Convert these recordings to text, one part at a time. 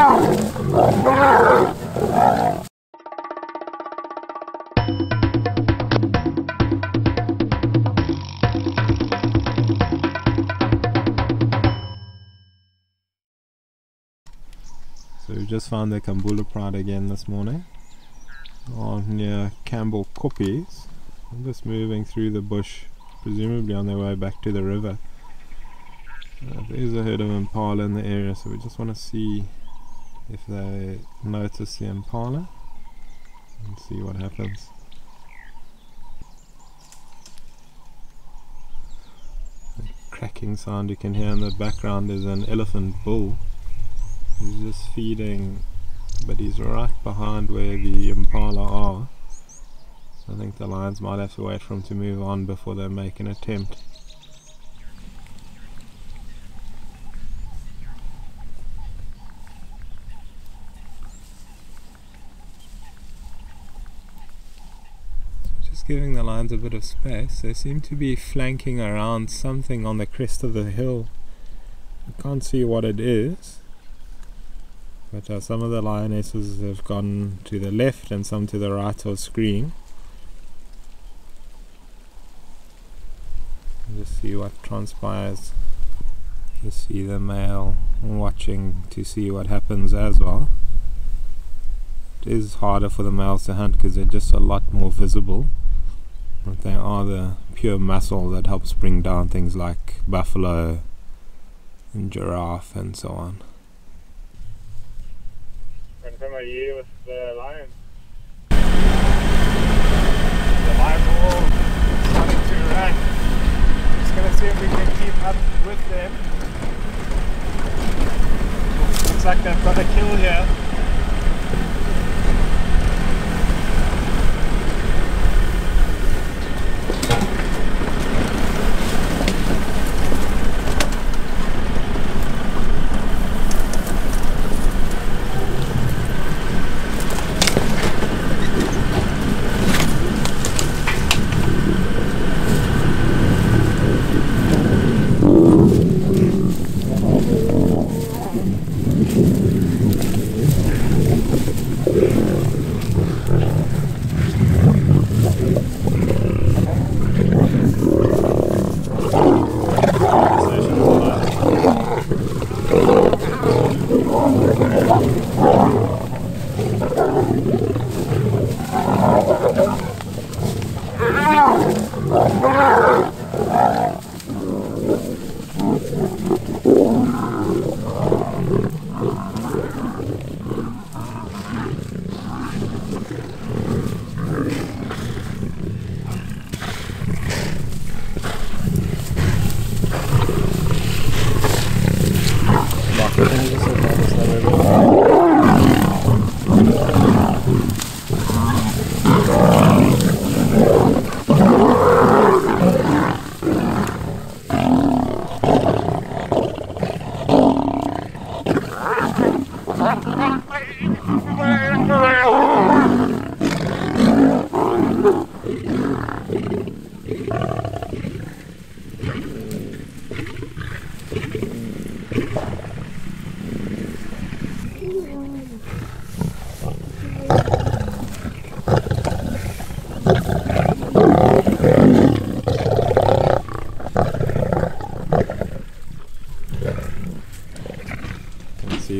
So we just found the Kambula pride again this morning near Campbell Koppies. I'm just moving through the bush, presumably on their way back to the river. There's a herd of impala in the area, so we just want to see if they notice the impala and see what happens. The cracking sound you can hear in the background is an elephant bull. He's just feeding, but he's right behind where the impala are. So I think the lions might have to wait for him to move on before they make an attempt. Just giving the lions a bit of space. They seem to be flanking around something on the crest of the hill. I can't see what it is. But some of the lionesses have gone to the left and some to the right of screen. Just see what transpires. Just see the male watching to see what happens as well. It is harder for the males to hunt because they're just a lot more visible. But they are the pure muscle that helps bring down things like buffalo and giraffe and so on. From a year with the lions. The lions are all starting to run. Just gonna see if we can keep up with them. Looks like they've got a kill here.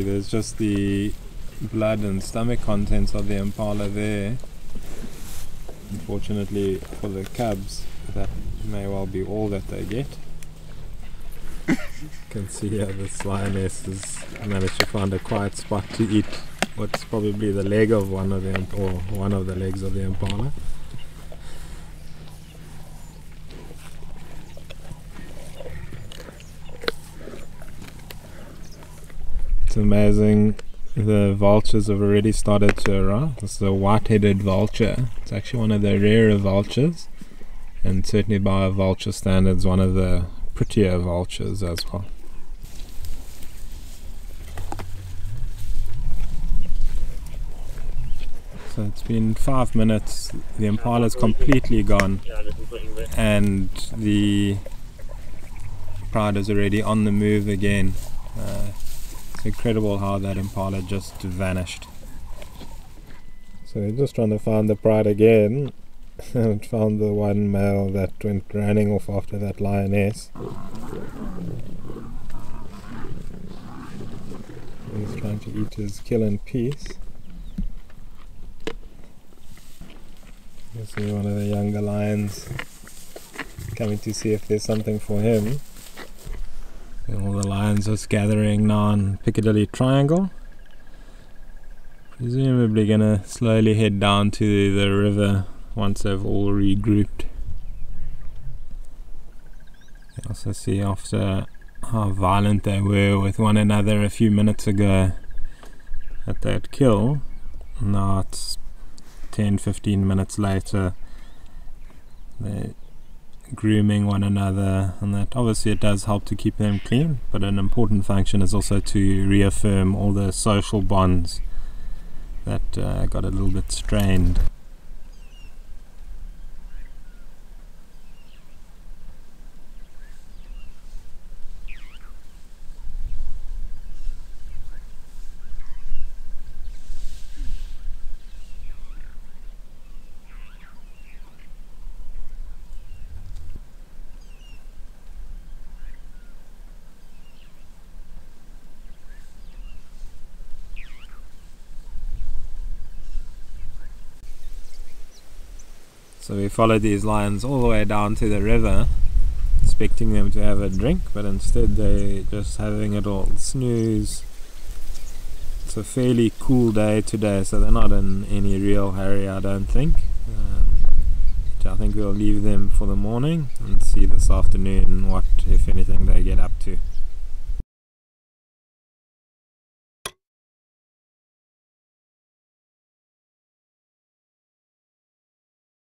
There's just the blood and stomach contents of the impala there. Unfortunately for the cubs, that may well be all that they get. You can see here this lioness has managed to find a quiet spot to eat what's probably the leg of one of them, or one of the legs of the impala. It's amazing, the vultures have already started to arrive. This is a white-headed vulture. It's actually one of the rarer vultures, and certainly by vulture standards one of the prettier vultures as well. So it's been 5 minutes, the impala is completely gone and the pride is already on the move again. incredible how that impala just vanished. So we're just trying to find the pride again, and found the one male that went running off after that lioness. He's trying to eat his kill in peace. You see one of the younger lions coming to see if there's something for him. And all the lions are gathering now on Piccadilly Triangle. Presumably gonna slowly head down to the river once they've all regrouped. You also see after how violent they were with one another a few minutes ago at that kill, now it's 10-15 minutes later, they're grooming one another, and that obviously it does help to keep them clean, but an important function is also to reaffirm all the social bonds that got a little bit strained. So we followed these lions all the way down to the river, expecting them to have a drink, but instead they're just having a little snooze. It's a fairly cool day today, so they're not in any real hurry, I don't think. I think we'll leave them for the morning and see this afternoon what, if anything, they get up to.